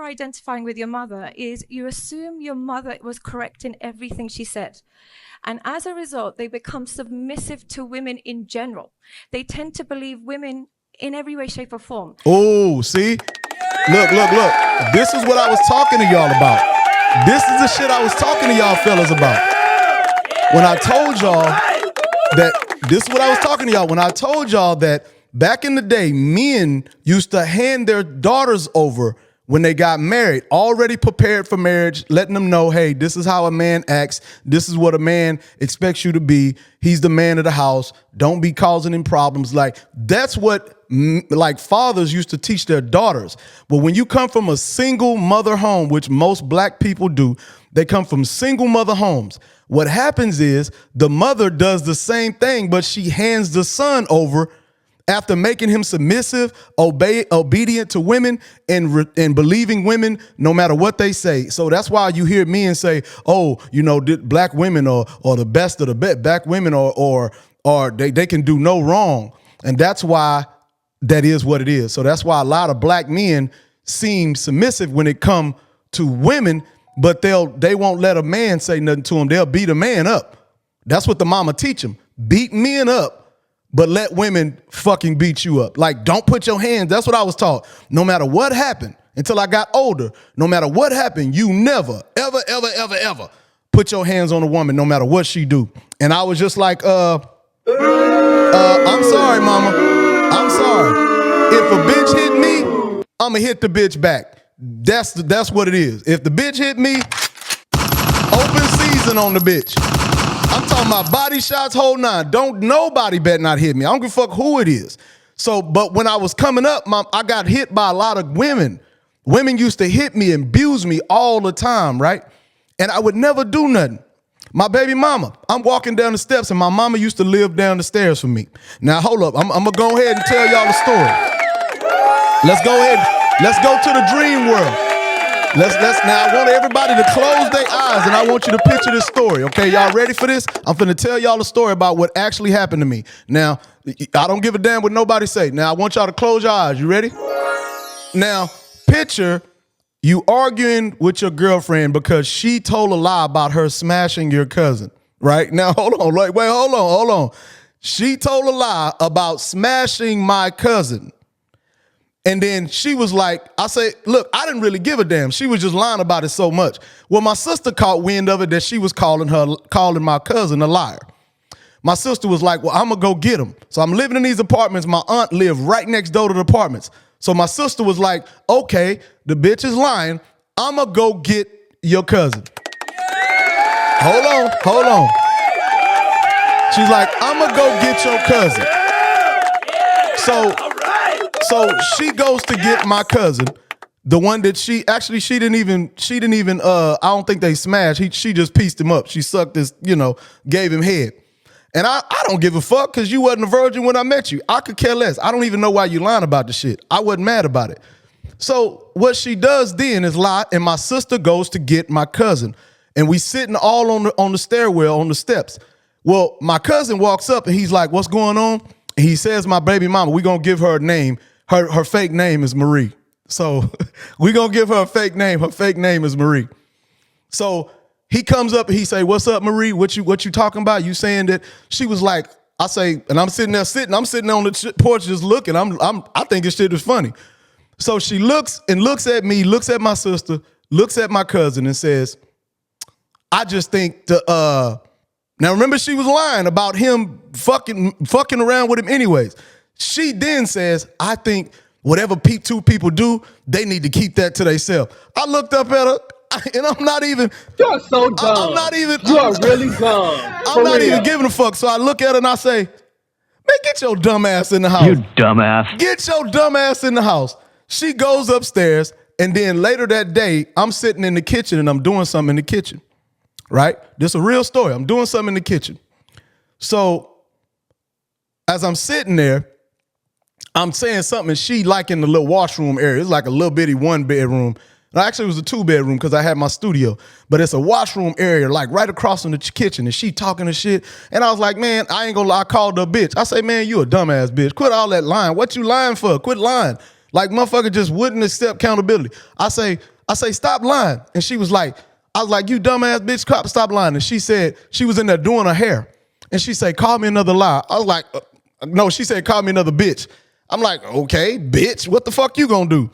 identifying with your mother is you assume your mother was correct in everything she said. And as a result, they become submissive to women in general. They tend to believe women in every way, shape, or form. Oh, see? Look. This is what I was talking to y'all about. This is the shit I was talking to y'all fellas about. When I told y'all that, this is what I was talking to y'all. When I told y'all that back in the day, men used to hand their daughters over when they got married, already prepared for marriage, letting them know, hey, this is how a man acts. This is what a man expects you to be. He's the man of the house. Don't be causing him problems. Like, that's what like fathers used to teach their daughters. But when you come from a single mother home, which most black people do, they come from single mother homes. What happens is the mother does the same thing, but she hands the son over after making him submissive, obedient to women, and believing women no matter what they say. So that's why you hear men say, oh, you know, black women are the best of the best. Black women or they can do no wrong. And that's why that is what it is. So that's why a lot of black men seem submissive when it come to women, but they won't let a man say nothing to them. They'll beat a man up. That's what the mama teach them. Beat men up, but let women fucking beat you up. Like, don't put your hands. That's what I was taught. No matter what happened, until I got older, no matter what happened, you never, ever put your hands on a woman, no matter what she do. And I was just like, I'm sorry, mama. I'm sorry. If a bitch hit me, I'ma hit the bitch back. That's what it is. If the bitch hit me, open season on the bitch. I'm talking about body shots, whole nine. Don't nobody bet not hit me. I don't give a fuck who it is. So, but when I was coming up, I got hit by a lot of women. Women used to hit me and abuse me all the time, right? And I would never do nothing. My baby mama, I'm walking down the steps and my mama used to live down the stairs for me. Now, hold up. I'm going to go ahead and tell y'all the story. Let's go ahead. Let's go to the dream world. Now I want everybody to close their eyes and I want you to picture this story. Okay, y'all ready for this? I'm finna tell y'all a story about what actually happened to me. Now, I don't give a damn what nobody say. Now I want y'all to close your eyes. You ready? Now, picture you arguing with your girlfriend because she told a lie about her smashing your cousin. Right? Now, hold on. Hold on. She told a lie about smashing my cousin. And then she was like, I say, look, I didn't really give a damn. She was just lying about it so much. Well, my sister caught wind of it that she was calling my cousin a liar. My sister was like, well, I'm going to go get him. So I'm living in these apartments. My aunt lived right next door to the apartments. So my sister was like, okay, the bitch is lying. I'm going to go get your cousin. Hold on. She's like, I'm going to go get your cousin. So she goes to get my cousin, the one that she didn't even, I don't think they smashed. She just pieced him up. She sucked his, gave him head. And I don't give a fuck because you wasn't a virgin when I met you. I could care less. I don't even know why you lying about the shit. I wasn't mad about it. So what she does then is lie, and my sister goes to get my cousin. And we sitting all on the stairwell, on the steps. Well, my cousin walks up and he's like, what's going on? And he says, my baby mama, we're going to give her a name. Her fake name is Marie. So we're going to give her a fake name. Her fake name is Marie. So he comes up and he say, what's up, Marie? What you talking about? You saying that? She was like, I say, and I'm sitting on the porch just looking. I think this shit is funny. So she looks at me, looks at my sister, looks at my cousin and says, I just think now remember she was lying about him fucking around with him anyways. She then says, I think whatever two people do, they need to keep that to themselves. I looked up at her, and I'm not even. You're so dumb. I'm not even. You are really dumb. I'm not even giving a fuck. So I look at her and I say, man, get your dumb ass in the house. You dumbass. Get your dumb ass in the house. She goes upstairs, and then later that day, I'm sitting in the kitchen and I'm doing something in the kitchen. Right? This is a real story. I'm doing something in the kitchen. So as I'm sitting there, I'm saying something, and she like in the little washroom area. It's like a little bitty 1-bedroom. Actually, it was a 2-bedroom because I had my studio. But it's a washroom area, like right across from the kitchen. And she talking to shit. And I was like, man, I ain't gonna lie. I called her a bitch. I say, man, you a dumbass bitch. Quit all that lying. What you lying for? Quit lying. Like, motherfucker just wouldn't accept accountability. I say, I say, stop lying. And she was like, I was like, you dumbass bitch, stop lying. And she said, she was in there doing her hair. And she said, call me another lie. I was like, no, she said, call me another bitch. I'm like, okay, bitch, what the fuck you gonna do?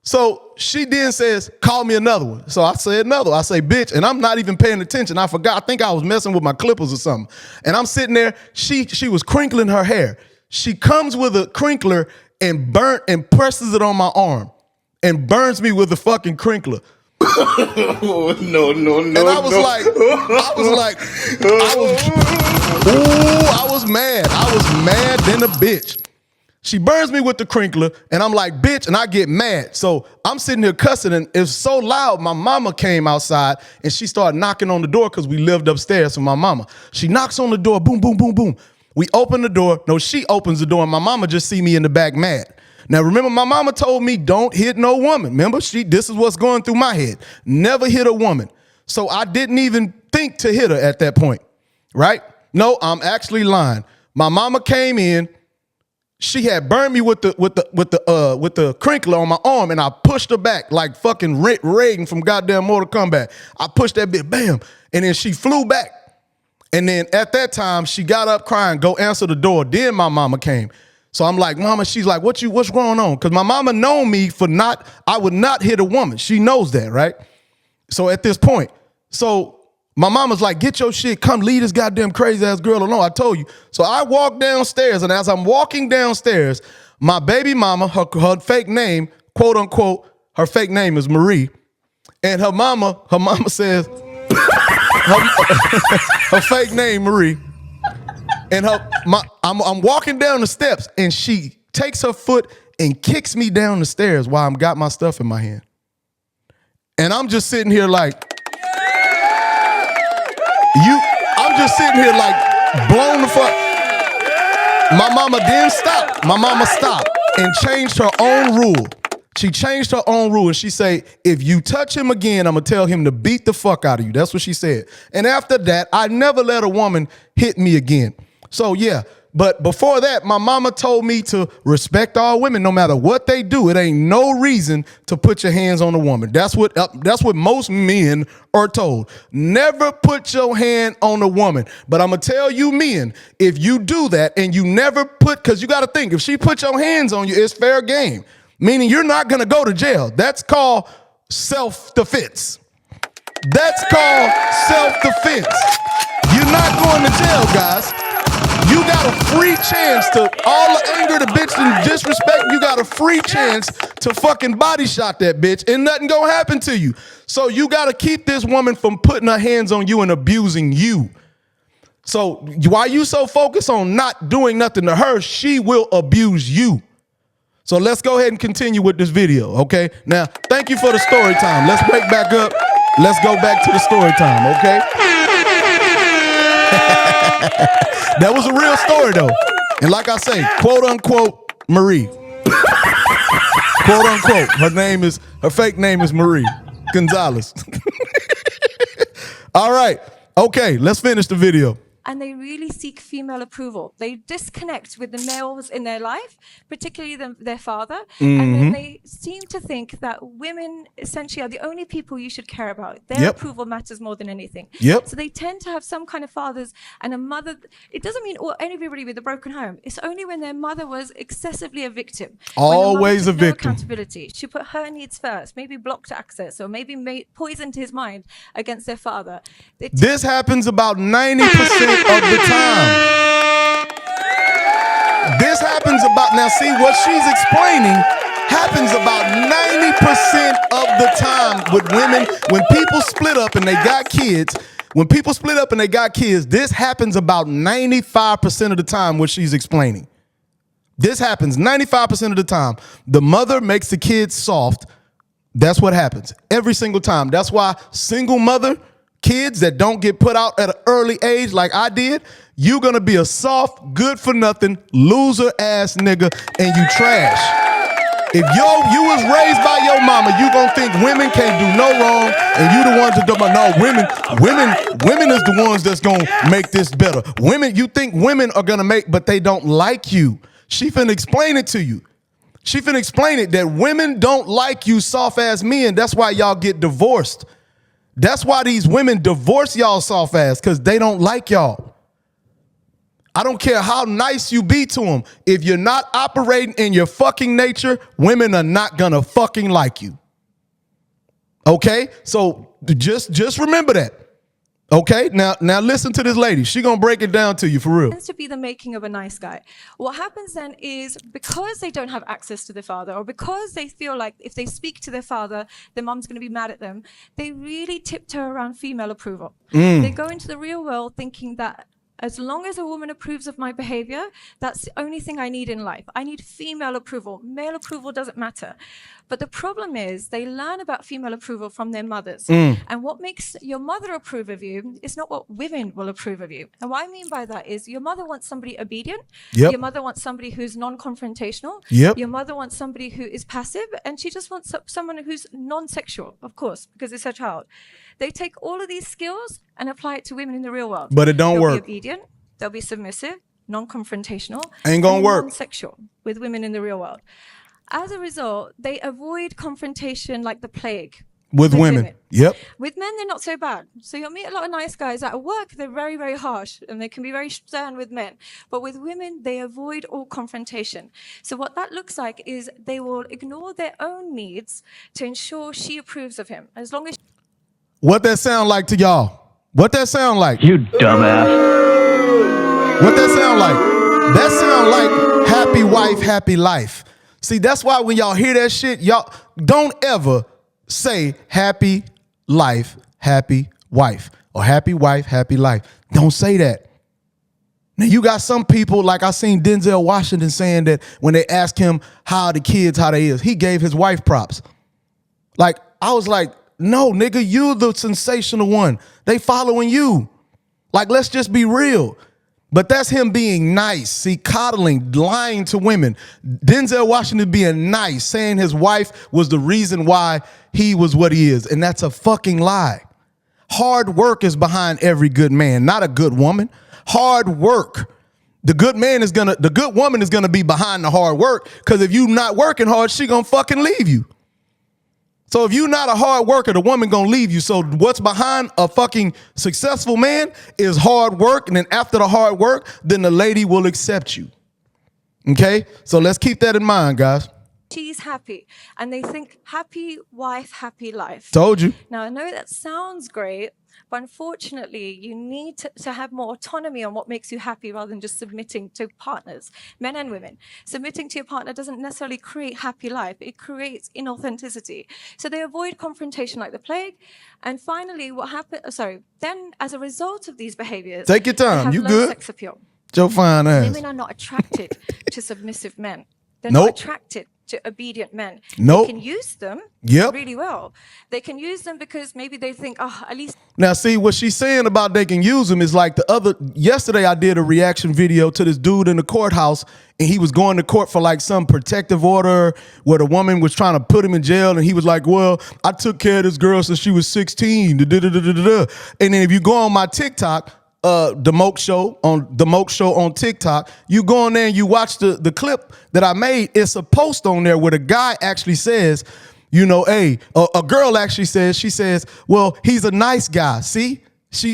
So she then says, call me another one. So I said another. I say, bitch, and I'm not even paying attention. I forgot. I think I was messing with my clippers or something. And I'm sitting there. She was crinkling her hair. She comes with a crinkler and presses it on my arm and burns me with the fucking crinkler. Oh, no. And I was mad. I was mad than a bitch. She burns me with the crinkler, and I'm like, bitch, and I get mad. So I'm sitting here cussing, and it's so loud, my mama came outside, and she started knocking on the door because we lived upstairs with my mama. She knocks on the door, boom, boom, boom, boom. We open the door. No, she opens the door, and my mama just see me in the back mad. Now, remember, my mama told me don't hit no woman. Remember, this is what's going through my head. Never hit a woman. So I didn't even think to hit her at that point, right? No, I'm actually lying. My mama came in. She had burned me with the crinkler on my arm, and I pushed her back like fucking Reagan from goddamn Mortal Kombat. I pushed that bitch, bam, and then she flew back. And then at that time, she got up crying, go answer the door. Then my mama came. So I'm like, mama, she's like, what's going on? Because my mama known me for I would not hit a woman. She knows that, right? So at this point, my mama's like, get your shit, come leave this goddamn crazy ass girl alone. I told you. So I walked downstairs, and as I'm walking downstairs, my baby mama, her fake name, quote unquote, her fake name is Marie. And her mama says, her fake name, Marie. And I'm walking down the steps, and she takes her foot and kicks me down the stairs while I'm got my stuff in my hand. And I'm just sitting here like, I'm just sitting here like blown the fuck. My mama didn't stop. My mama stopped and changed her own rule. She changed her own rule, and she said, if you touch him again, I'm going to tell him to beat the fuck out of you. That's what she said. And after that, I never let a woman hit me again. So yeah, but before that, my mama told me to respect all women no matter what they do. It ain't no reason to put your hands on a woman. That's what most men are told. Never put your hand on a woman. But I'm going to tell you men, if you do that and you never because you got to think, if she put your hands on you, it's fair game. Meaning you're not going to go to jail. That's called self-defense. That's called self-defense. You're not going to jail, guys. You got a free chance to, all the anger, the bitch, and disrespect, you got a free chance to fucking body shot that bitch, and nothing gonna happen to you. So you gotta keep this woman from putting her hands on you and abusing you. So why you so focused on not doing nothing to her, she will abuse you. So let's go ahead and continue with this video, okay? Now, thank you for the story time. Let's break back up. Let's go back to the story time, okay? That was a real story, though. And like I say, quote unquote, Marie. Quote unquote. Her fake name is Marie Gonzalez. All right. Okay, let's finish the video. And they really seek female approval. They disconnect with the males in their life, particularly their father. And then they seem to think that women essentially are the only people you should care about. Their approval matters more than anything. So they tend to have some kind of fathers and a mother. It doesn't mean anybody with a broken home. It's only when their mother was excessively a victim. Always a victim. No accountability. She put her needs first, maybe blocked access, or maybe poisoned his mind against their father. This happens about 90% of the time. This happens about, now see what she's explaining happens about 90% of the time with women. When people split up and they got kids, this happens about 95% of the time, what she's explaining. This happens 95% of the time. The mother makes the kids soft. That's what happens every single time. That's why single mother kids that don't get put out at an early age like I did, you're gonna be a soft, good for nothing, loser ass nigga, and you trash. If you was raised by your mama, you gonna think women can't do no wrong, and you the ones that do no, women is the ones that's gonna make this better. You think women are gonna but they don't like you. She finna explain it to you. She finna explain it that women don't like you soft ass men. That's why y'all get divorced. That's why these women divorce y'all soft ass, because they don't like y'all. I don't care how nice you be to them. If you're not operating in your fucking nature, women are not gonna fucking like you. Okay? So just remember that. Okay, now listen to this lady. She gonna break it down to you for real. Tends to be the making of a nice guy. What happens then is, because they don't have access to their father, or because they feel like if they speak to their father, their mom's gonna be mad at them, they really tiptoe around female approval. They go into the real world thinking that as long as a woman approves of my behavior, that's the only thing I need in life. I need female approval. Male approval doesn't matter. But the problem is they learn about female approval from their mothers. And what makes your mother approve of you is not what women will approve of you. And what I mean by that is your mother wants somebody obedient. Yep. Your mother wants somebody who's non-confrontational. Yep. Your mother wants somebody who is passive. And she just wants someone who's non-sexual, of course, because it's her child. They take all of these skills and apply it to women in the real world. But it don't They'll work. Be obedient, they'll be submissive, non-confrontational. Ain't gonna and work. Non-sexual with women in the real world. As a result, they avoid confrontation like the plague. With women. Yep. With men, they're not so bad. So you'll meet a lot of nice guys at work. They're very, very harsh and they can be very stern with men. But with women, they avoid all confrontation. So what that looks like is they will ignore their own needs to ensure she approves of him. As long as What that sound like to y'all? What that sound like? You dumbass. What that sound like? That sound like happy wife, happy life. See, that's why when y'all hear that shit, y'all don't ever say happy life, happy wife, or happy wife, happy life. Don't say that. Now, you got some people, like I seen Denzel Washington saying that when they ask him how the kids, how they is, he gave his wife props. Like, I was like, no, nigga, you the sensational one. They following you. Like, let's just be real. But that's him being nice. See, coddling, lying to women. Denzel Washington being nice, saying his wife was the reason why he was what he is. And that's a fucking lie. Hard work is behind every good man, not a good woman. Hard work. The good woman is gonna be behind the hard work, because if you not working hard, she gonna fucking leave you. So if you're not a hard worker, the woman gonna leave you. So what's behind a fucking successful man is hard work. And then after the hard work, then the lady will accept you. Okay? So let's keep that in mind, guys. she's happy and they think happy wife, happy life. Told you. Now, I know that sounds great, but unfortunately, you need to have more autonomy on what makes you happy rather than just submitting to partners, men and women. Submitting to your partner doesn't necessarily create happy life. It creates inauthenticity. So they avoid confrontation like the plague. And finally, what happened, then as a result of these behaviors, take your time. they have You low good? sex appeal. Joe fine ass. Women are not attracted to submissive men. They're Nope. not attracted to obedient men. Nope. They can use them Yep. really well. They can use them because maybe they think, oh, at least. Now, see, what she's saying about they can use them is like yesterday I did a reaction video to this dude in the courthouse, and he was going to court for like some protective order where the woman was trying to put him in jail, and he was like, well, I took care of this girl since she was 16. And then if you go on my TikTok, the Moke Show on TikTok, you go on there and you watch the clip that I made. It's a post on there where the guy actually says, you know, hey, a girl actually says, she says, well, he's a nice guy. See,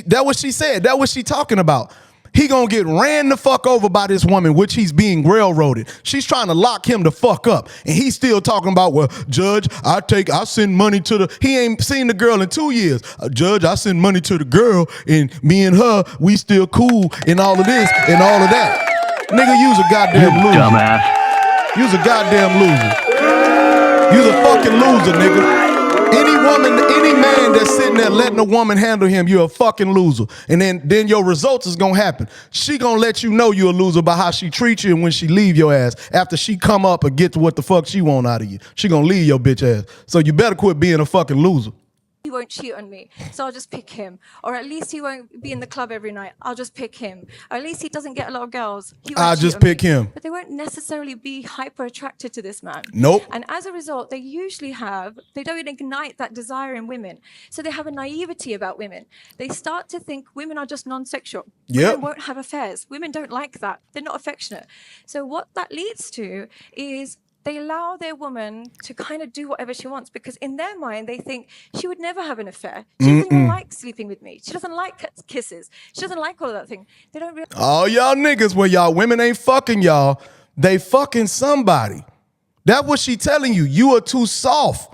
that what she said. That what she talking about. He gonna get ran the fuck over by this woman, which he's being railroaded. She's trying to lock him the fuck up. And he's still talking about, well, Judge, I send money to he ain't seen the girl in 2 years. Judge, I send money to the girl, and me and her, we still cool, and all of this and all of that. Nigga, you's a goddamn loser. Dumbass. You's a goddamn loser. You's a fucking loser, nigga. Any man that's sitting there letting a woman handle him, you're a fucking loser. And then your results is gonna happen. She gonna let you know you're a loser by how she treats you and when she leave your ass after she come up and get to what the fuck she want out of you. She gonna leave your bitch ass. So you better quit being a fucking loser. He won't cheat on me, so I'll just pick him. Or at least he won't be in the club every night. I'll just pick him. Or at least he doesn't get a lot of girls. I'll just pick him. But they won't necessarily be hyper attracted to this man. Nope. And as a result, they don't ignite that desire in women. So they have a naivety about women. They start to think women are just non-sexual. Yep. Women won't have affairs. Women don't like that. They're not affectionate. So what that leads to is they allow their woman to kind of do whatever she wants because in their mind, they think she would never have an affair. She doesn't even like sleeping with me. She doesn't like kisses. She doesn't like all of that thing. They don't realize. All y'all niggas, when y'all women ain't fucking y'all, they fucking somebody. That's what she telling you. You are too soft.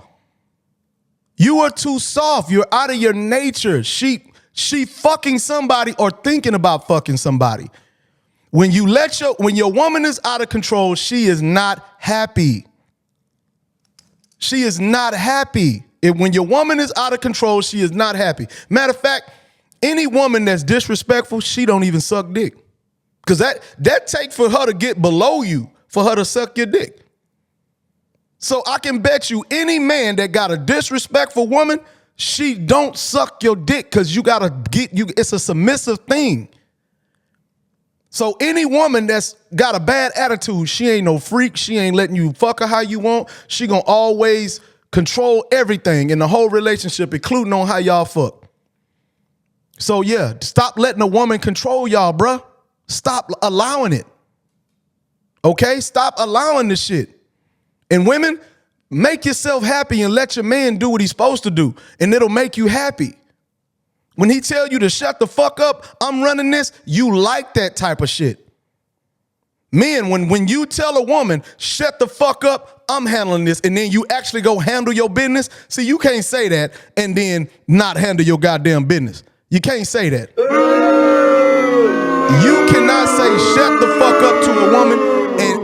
You are too soft. You're out of your nature. She fucking somebody or thinking about fucking somebody. When your woman is out of control, she is not happy. She is not happy. When your woman is out of control, she is not happy. Matter of fact, any woman that's disrespectful, she don't even suck dick. Because that take for her to get below you, for her to suck your dick. So I can bet you any man that got a disrespectful woman, she don't suck your dick because it's a submissive thing. So any woman that's got a bad attitude, she ain't no freak. She ain't letting you fuck her how you want. She gonna always control everything in the whole relationship, including on how y'all fuck. So yeah, stop letting a woman control y'all, bruh. Stop allowing it. Okay? Stop allowing this shit. And women, make yourself happy and let your man do what he's supposed to do, and it'll make you happy. When he tell you to shut the fuck up, I'm running this, you like that type of shit. Men, when you tell a woman, shut the fuck up, I'm handling this, and then you actually go handle your business, see, you can't say that and then not handle your goddamn business. You can't say that. You cannot say shut the fuck up to a woman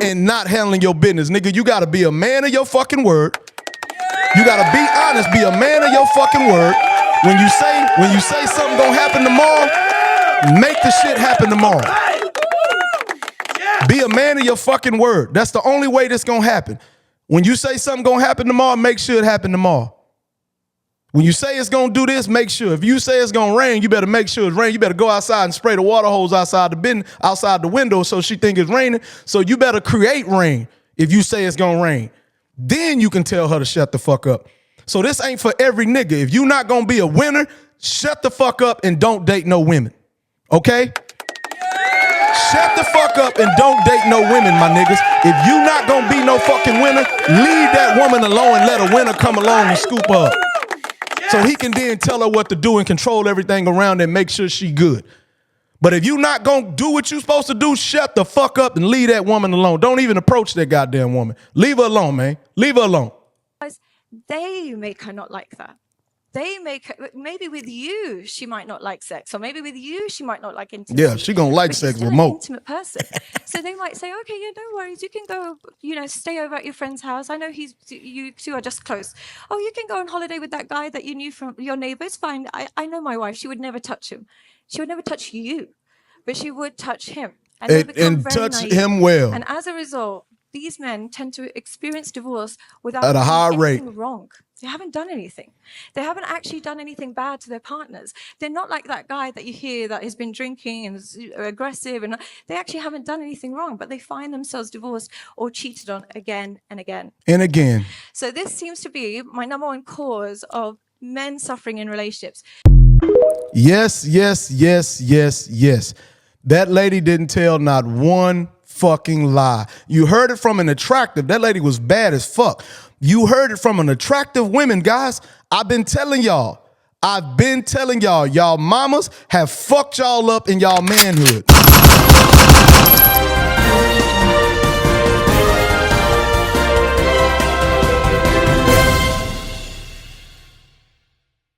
and not handling your business. Nigga, you gotta be a man of your fucking word. You gotta be honest, be a man of your fucking word. When you say something gonna happen tomorrow, make the shit happen tomorrow. Be a man of your fucking word. That's the only way this gonna happen. When you say something gonna happen tomorrow, make sure it happen tomorrow. When you say it's gonna do this, make sure. If you say it's gonna rain, you better make sure it's rain. You better go outside and spray the water hose outside the window so she think it's raining. So you better create rain if you say it's gonna rain. Then you can tell her to shut the fuck up. So this ain't for every nigga. If you not gonna be a winner, shut the fuck up and don't date no women. Okay? Shut the fuck up and don't date no women, my niggas. If you not gonna be no fucking winner, leave that woman alone and let a winner come along and scoop her up. So he can then tell her what to do and control everything around and make sure she good. But if you not gonna do what you supposed to do, shut the fuck up and leave that woman alone. Don't even approach that goddamn woman. Leave her alone, man. Leave her alone. They make her not like that. They make her, maybe with you, she might not like sex, or maybe with you, she might not like intimacy. Yeah, she gonna like sex with Mo. An intimate person. So they might say, okay, yeah, no worries. You can go, stay over at your friend's house. I know you two are just close. Oh, you can go on holiday with that guy that you knew from your neighbor. It's fine. I know my wife. She would never touch him. She would never touch you, but she would touch him. And touch him well. And as a result, these men tend to experience divorce without at a high rate. Wrong. They haven't done anything. They haven't actually done anything bad to their partners. They're not like that guy that you hear that has been drinking and is aggressive, and they actually haven't done anything wrong, but they find themselves divorced or cheated on again and again. And again. So this seems to be my number one cause of men suffering in relationships. Yes. That lady didn't tell not one fucking lie. You heard it from an attractive. That lady was bad as fuck. You heard it from an attractive woman, guys. I've been telling y'all. Y'all mamas have fucked y'all up in y'all manhood.